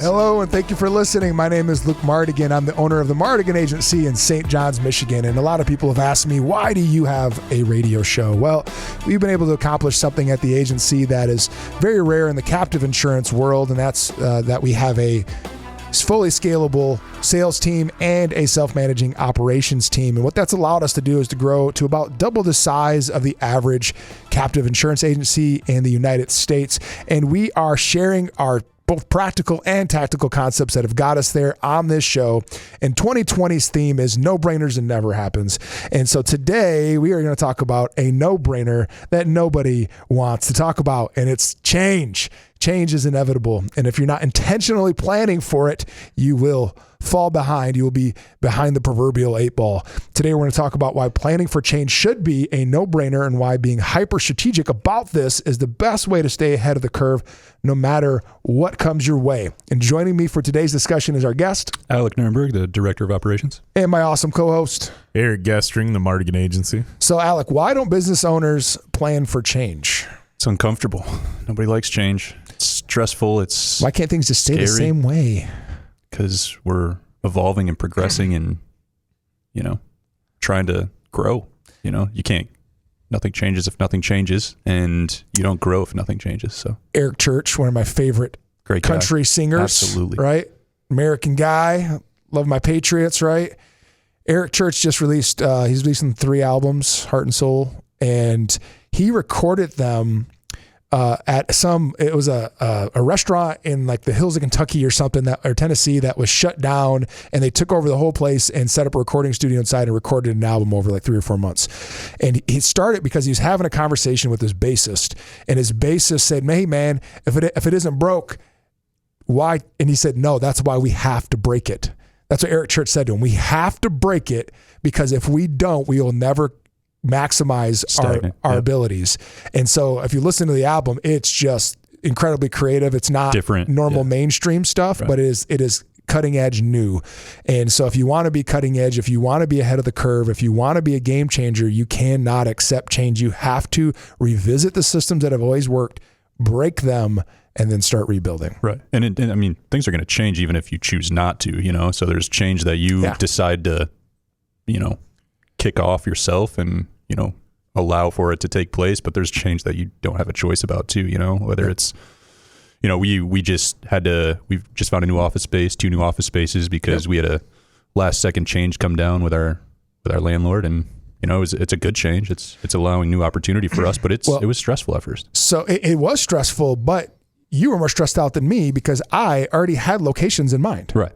Hello, and thank you for listening. My name is Luke Mardigian. I'm the owner of the Mardigian Agency in St. John's, Michigan. And a lot of people have asked me, why do you have a radio show? Well, we've been able to accomplish something at the agency that is very rare in the captive insurance world, and that's that we have a fully scalable sales team and a self-managing operations team. And what that's allowed us to do is to grow to about double the size of the average captive insurance agency in the United States. And we are sharing our both practical and tactical concepts that have got us there on this show. And 2020's theme is no-brainers and never happens. And so today we are going to talk about a no-brainer that nobody wants to talk about, and it's change. Change is inevitable. And if you're not intentionally planning for it, you will fall behind. You will be behind the proverbial 8 ball. Today, we're going to talk about why planning for change should be a no-brainer and why being hyper-strategic about this is the best way to stay ahead of the curve, no matter what comes your way. And joining me for today's discussion is our guest, Alec Nurnberg, the Director of Operations. And my awesome co-host, Eric Gestring, the Mardigian Agency. So, Alec, why don't business owners plan for change? It's uncomfortable. Nobody likes change. It's stressful. It's Why can't things just stay scary. the same way? Because we're evolving and progressing and, trying to grow. Nothing changes if nothing changes, and you don't grow if nothing changes. So Eric Church, one of my favorite great country guy. singers. Absolutely. Right? American guy. Love my Patriots, right? Eric Church just released, he's releasing 3 albums, Heart and Soul, and he recorded them at it was a restaurant in like the hills of Kentucky or something or Tennessee that was shut down, and they took over the whole place and set up a recording studio inside and recorded an album over like 3 or 4 months. And he started because he was having a conversation with his bassist, and his bassist said, "Hey man, if it isn't broke, why?" And he said, "No, that's why we have to break it." That's what Eric Church said to him. We have to break it because if we don't, we will never maximize our abilities. And so if you listen to the album, it's just incredibly creative. It's not different, normal mainstream stuff, right, but it is cutting edge new. And so if you want to be cutting edge, if you want to be ahead of the curve, if you want to be a game changer, you cannot accept change. You have to revisit the systems that have always worked, break them, and then start rebuilding. Right. And things are going to change even if you choose not to, so there's change that you decide to, kick off yourself and, allow for it to take place, but there's change that you don't have a choice about too, whether it's, we've just found a new office space, 2 new office spaces because we had a last second change come down with our landlord, and it's a good change. It's allowing new opportunity for us, but it was stressful at first. So it was stressful, but you were more stressed out than me because I already had locations in mind. Right.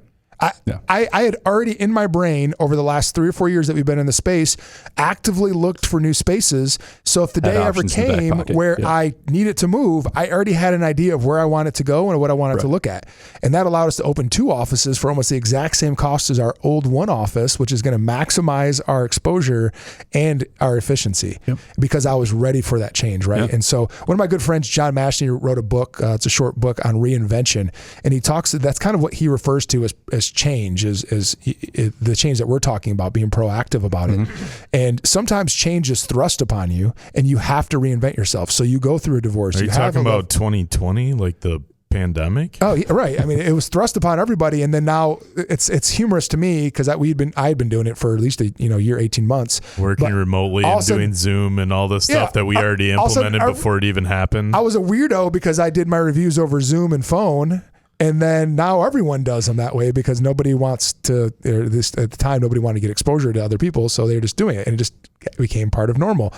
I had already in my brain over the last 3 or 4 years that we've been in the space actively looked for new spaces. So if the day ever came where I needed to move, I already had an idea of where I wanted to go and what I wanted to look at. And that allowed us to open 2 offices for almost the exact same cost as our old 1 office, which is going to maximize our exposure and our efficiency because I was ready for that change. Right. Yep. And so one of my good friends, John Mashney, wrote a book. It's a short book on reinvention. And he talks, that's kind of what he refers to as change is the change that we're talking about, being proactive about it. And sometimes change is thrust upon you and you have to reinvent yourself. So you go through a divorce. Are you talking about 2020, like the pandemic? Oh, yeah, right. I mean, it was thrust upon everybody. And then now it's humorous to me because I had been doing it for at least a year, 18 months. Working remotely and doing Zoom and all this stuff that we already implemented before it even happened. I was a weirdo because I did my reviews over Zoom and phone. And then now everyone does them that way because nobody wants to, at the time, nobody wanted to get exposure to other people. So they're just doing it and it just became part of normal.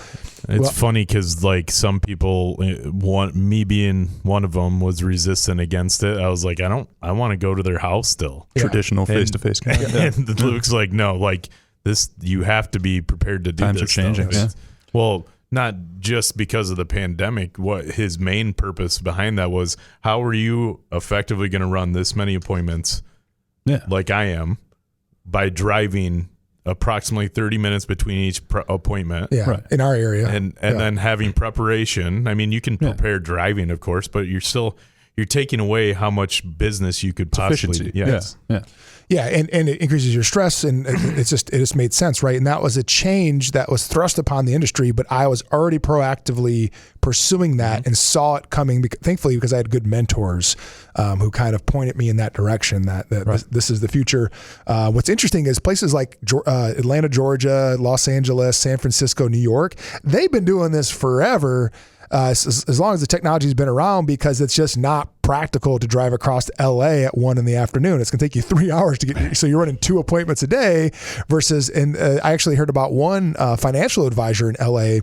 It's funny because like some people, me being one of them, was resistant against it. I was like, I want to go to their house still. Traditional face-to-face. And Luke's like, no, like this, you have to be prepared to do Times this. Times are changing. Yeah. Well, not just because of the pandemic. What his main purpose behind that was, how are you effectively going to run this many appointments like I am by driving approximately 30 minutes between each appointment in our area and then having preparation. I mean, you can prepare driving, of course, but you're you're taking away how much business you could possibly. Yeah, and it increases your stress, and it just made sense, right? And that was a change that was thrust upon the industry, but I was already proactively pursuing that and saw it coming, thankfully, because I had good mentors who kind of pointed me in that direction, that this is the future. What's interesting is places like Atlanta, Georgia, Los Angeles, San Francisco, New York, they've been doing this forever. As long as the technology's been around, because it's just not practical to drive across to LA at 1 p.m. It's going to take you 3 hours to get, so you're running 2 appointments a day versus, and I actually heard about one financial advisor in LA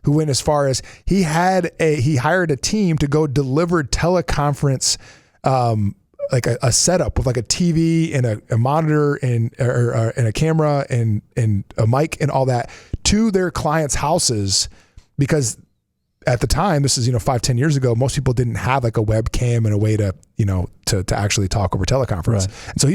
who went as far as he hired a team to go deliver teleconference, like a setup with like a TV and a monitor and a camera and a mic and all that to their clients' houses, because at the time, this is, 5-10 years ago, most people didn't have like a webcam and a way to, to actually talk over teleconference. Right. And so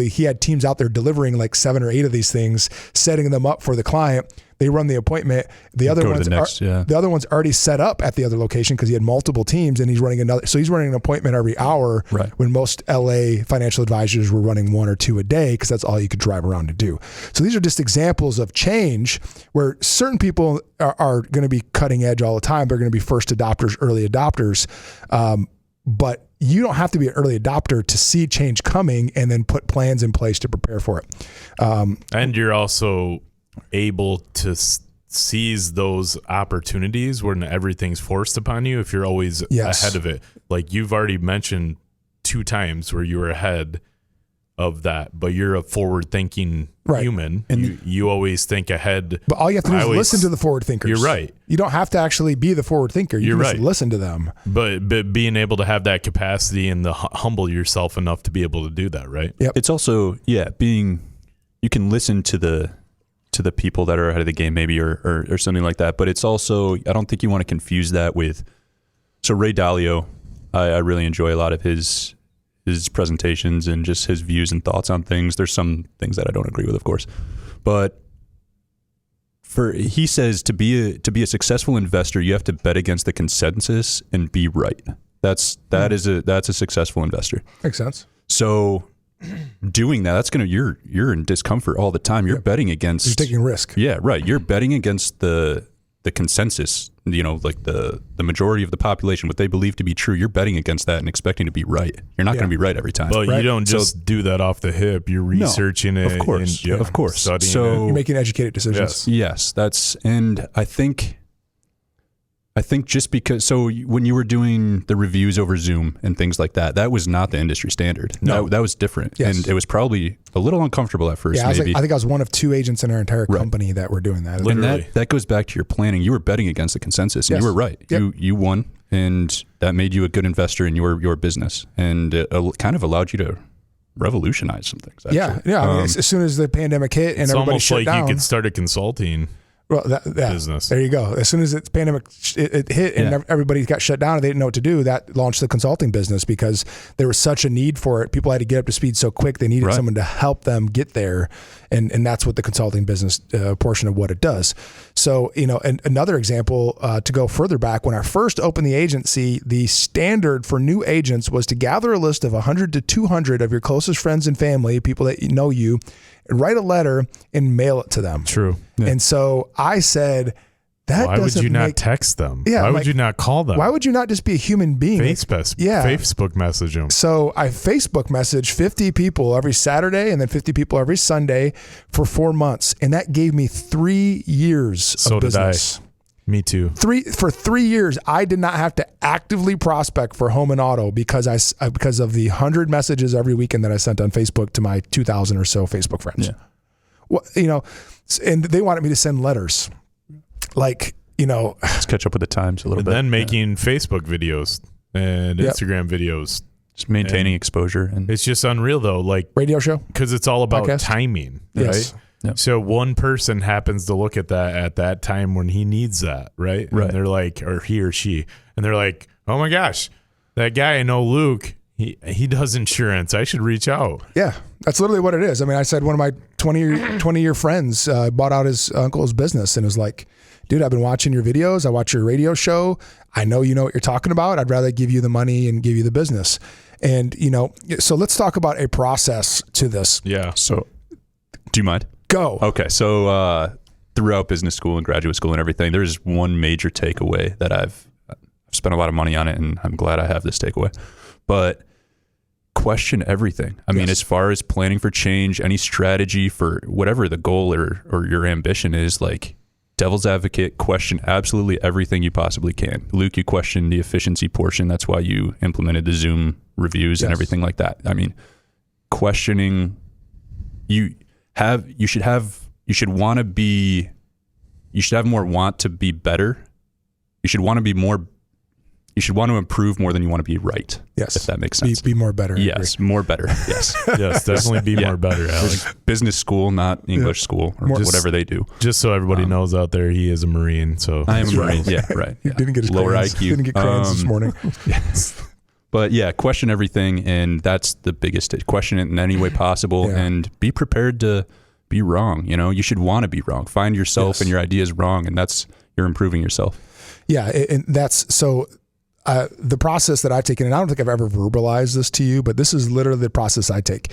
he had teams out there delivering like 7 or 8 of these things, setting them up for the client. They run the appointment. The other one's already set up at the other location because he had multiple teams, and he's running another. So he's running an appointment every hour, when most LA financial advisors were running 1 or 2 a day because that's all you could drive around to do. So these are just examples of change where certain people are going to be cutting edge all the time. They're going to be first adopters, early adopters. But you don't have to be an early adopter to see change coming and then put plans in place to prepare for it. And you're also able to seize those opportunities when everything's forced upon you if you're always ahead of it. Like you've already mentioned 2 times where you were ahead of that, but you're a forward-thinking human. And you always think ahead. But all you have to do is listen to the forward thinkers. You're right. You don't have to actually be the forward thinker. You can just listen to them. But being able to have that capacity and humble yourself enough to be able to do that, right? Yep. It's also, you can listen to the people that are ahead of the game maybe or something like that. But it's also, I don't think you want to confuse that with, so Ray Dalio, I really enjoy a lot of his presentations and just his views and thoughts on things. There's some things that I don't agree with, of course, but he says to be a successful investor, you have to bet against the consensus and be right. That's a successful investor. Makes sense. So doing that, you're in discomfort all the time. You're betting against. You're taking risk. Yeah, right. You're betting against the consensus. Like the majority of the population, what they believe to be true. You're betting against that and expecting to be right. You're not going to be right every time. But you don't just do that off the hip. You're researching it. Of course, of course. Studying so it. You're making educated decisions. Yes, and I think just because, so when you were doing the reviews over Zoom and things like that, that was not the industry standard. No. That was different. Yes. And it was probably a little uncomfortable at first. Yeah, I think I was one of 2 agents in our entire company that were doing that. Literally. And that goes back to your planning. You were betting against the consensus, and you were right. Yep. You won, and that made you a good investor in your business, and it kind of allowed you to revolutionize some things. Actually. Yeah. I mean, as soon as the pandemic hit and everybody shut down. It's almost like you could start a consulting business. There you go. As soon as the pandemic it hit and everybody got shut down and they didn't know what to do, that launched the consulting business because there was such a need for it. People had to get up to speed so quick. They needed someone to help them get there. And that's what the consulting business portion of what it does. So, and another example to go further back, when I first opened the agency, the standard for new agents was to gather a list of 100 to 200 of your closest friends and family, people that know you, and write a letter and mail it to them. True. Yeah. And so I said, why would you not text them? Yeah, why would you not call them? Why would you not just be a human being? Facebook message them. So I Facebook messaged 50 people every Saturday and then 50 people every Sunday for 4 months. And that gave me 3 years of business. So did I. Me too. For 3 years, I did not have to actively prospect for home and auto because of the 100 messages every weekend that I sent on Facebook to my 2,000 or so Facebook friends. Yeah. Well, and they wanted me to send letters. Let's catch up with the times a little bit. And then making Facebook videos and Instagram videos. Just maintaining exposure. And it's just unreal though. Like radio show. Because it's all about timing, right? Yep. So one person happens to look at that at that time when he needs that, right? And they're like, or he or she, and they're like, oh my gosh, that guy I know, Luke, he does insurance. I should reach out. Yeah, that's literally what it is. I mean, I said one of my 20-year friends bought out his uncle's business and was like, dude, I've been watching your videos. I watch your radio show. I know you know what you're talking about. I'd rather give you the money and give you the business. And, so let's talk about a process to this. Yeah. So do you mind? Go. Okay. So throughout business school and graduate school and everything, there's one major takeaway that I've spent a lot of money on it, and I'm glad I have this takeaway. But question everything. I mean, as far as planning for change, any strategy for whatever the goal or your ambition is, like, devil's advocate, question absolutely everything you possibly can. Luke, you questioned the efficiency portion. That's why you implemented the Zoom reviews and everything like that. I mean, questioning, you should have more want to be better. You should want to improve more than you want to be right. Yes. If that makes sense. Be more better. Yes. More better. Yes. Yes, definitely be more better, Alex. Business school, not English school, or whatever they do. Just so everybody knows out there, he is a Marine. So I am a Marine. Yeah, right. He didn't get his lower crayons. IQ. Didn't get crayons this morning. Yes. But yeah, question everything, and that's the biggest. Question it in any way possible, and be prepared to be wrong. You should want to be wrong. Find yourself and your ideas wrong, and you're improving yourself. Yeah, and that's so. The process that I've taken, and I don't think I've ever verbalized this to you, but this is literally the process I take.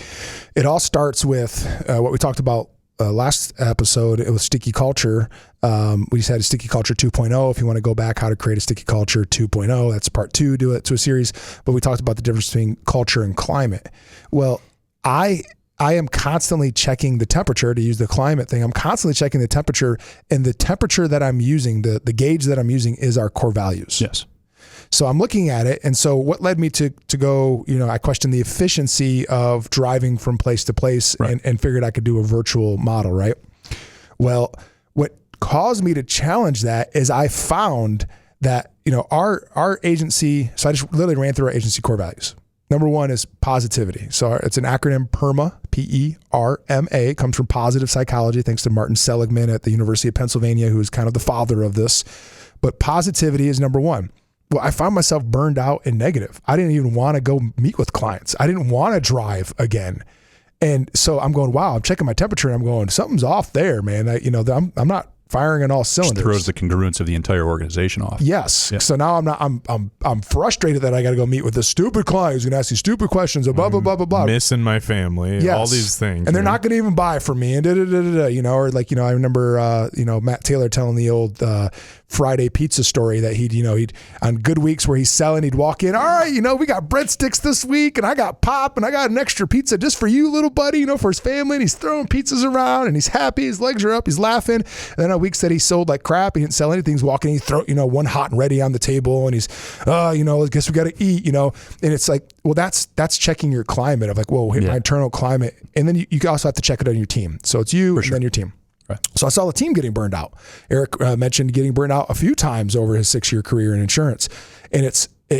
It all starts with what we talked about last episode. It was sticky culture. We just had a sticky culture 2.0. If you want to go back, how to create a sticky culture 2.0, that's part 2, do it to a series. But we talked about the difference between culture and climate. Well, I am constantly checking the temperature, to use the climate thing. I'm constantly checking the temperature, and the temperature that I'm using, the gauge that I'm using is our core values. Yes. So I'm looking at it. And so what led me to go, I questioned the efficiency of driving from place to place and figured I could do a virtual model, right? Well, what caused me to challenge that is I found that, our agency, so I just literally ran through our agency core values. Number 1 is positivity. So it's an acronym, PERMA, P-E-R-M-A. It comes from positive psychology, thanks to Martin Seligman at the University of Pennsylvania, who is kind of the father of this. But positivity is number 1. Well, I found myself burned out and negative. I didn't even want to go meet with clients. I didn't want to drive again. And so I'm going, wow, I'm checking my temperature and I'm going, something's off there, man. I'm not firing on all cylinders. Just throws the congruence of the entire organization off. Yes. Yeah. So now I'm frustrated that I got to go meet with this stupid client who's going to ask you stupid questions, blah, blah, blah, blah, blah. Missing my family, all these things. And they're not going to even buy from me and or like, I remember, Matt Taylor telling the old, Friday pizza story that he'd on good weeks where he's selling, he'd walk in, all right, we got breadsticks this week and I got pop and I got an extra pizza just for you, little buddy, for his family. And he's throwing pizzas around and he's happy. His legs are up. He's laughing. And then on weeks that he sold like crap, he didn't sell anything. He's walking, he throw, one hot and ready on the table and he's, I guess we got to eat, and it's like, well, that's checking your climate of like, whoa, my internal climate. And then you also have to check it on your team. So it's you and then your team. Right. So I saw the team getting burned out. Eric mentioned getting burned out a few times over his 6-year career in insurance. And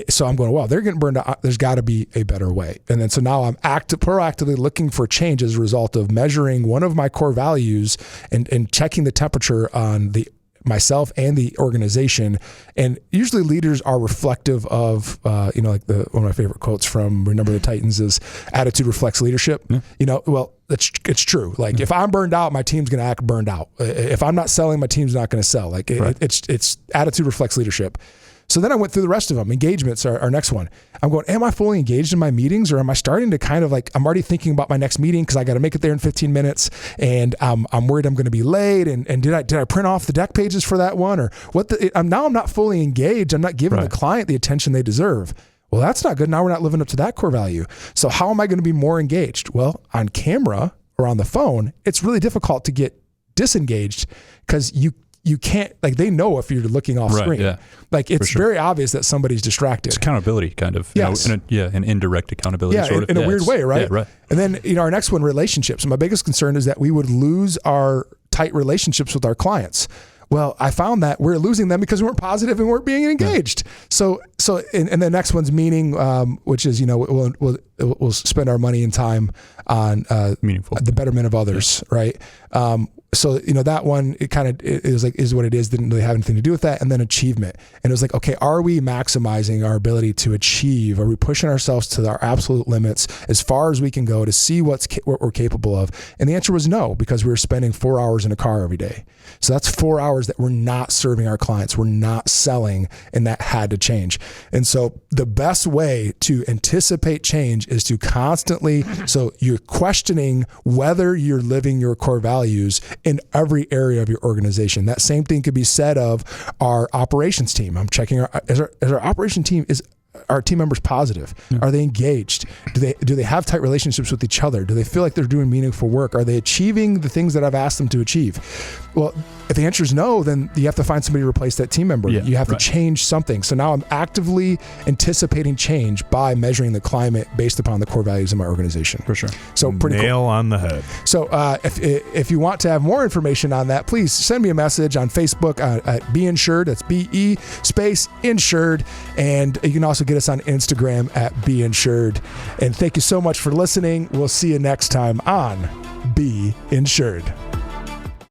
so I'm going, well, they're getting burned out. There's got to be a better way. And then so now I'm proactively looking for change as a result of measuring one of my core values and checking the temperature on myself and the organization. And usually leaders are reflective of, like one of my favorite quotes from Remember the Titans is attitude reflects leadership. Yeah. Well, it's true. Like if I'm burned out, my team's going to act burned out. If I'm not selling, my team's not going to sell. Like it's attitude reflects leadership. So then I went through the rest of them. Engagements are our next one. I'm going, am I fully engaged in my meetings, or am I starting to kind of like, I'm already thinking about my next meeting because I got to make it there in 15 minutes and I'm worried I'm going to be late. And did I print off the deck pages for that one, or what? Now I'm not fully engaged. I'm not giving the client the attention they deserve. Well, that's not good. Now we're not living up to that core value. So how am I going to be more engaged? Well, on camera or on the phone, it's really difficult to get disengaged because you can't, like, they know if you're looking off screen. Yeah. Like it's very obvious that somebody's distracted. It's accountability kind of. Yes. An indirect accountability sort of. In a weird way, right? Yeah, right. And then, our next one, relationships. My biggest concern is that we would lose our tight relationships with our clients. Well, I found that we're losing them because we weren't positive and weren't being engaged. Yeah. So, and the next one's meaning, which is, we'll spend our money and time on meaningful, the betterment of others, right? So, that one, it kind of is what it is. Didn't really have anything to do with that. And then achievement. And it was like, okay, are we maximizing our ability to achieve? Are we pushing ourselves to our absolute limits as far as we can go to see what we're capable of? And the answer was no, because we were spending 4 hours in a car every day. So that's 4 hours that we're not serving our clients. We're not selling, and that had to change. And so the best way to anticipate change is to constantly, so you're questioning whether you're living your core values in every area of your organization. That same thing could be said of our operations team. I'm checking is our operation team, are team members positive? Are they engaged? Do they have tight relationships with each other? Do they feel like they're doing meaningful work? Are they achieving the things that I've asked them to achieve? Well, if the answer is no, then you have to find somebody to replace that team member. You have to change something. So now I'm actively anticipating change by measuring the climate based upon the core values of my organization. For sure. So pretty nail cool. on the head. So if you want to have more information on that, please send me a message on Facebook at Be Insured. That's BE space Insured. And you can also get us on Instagram at Be Insured. And thank you so much for listening. We'll see you next time on Be Insured.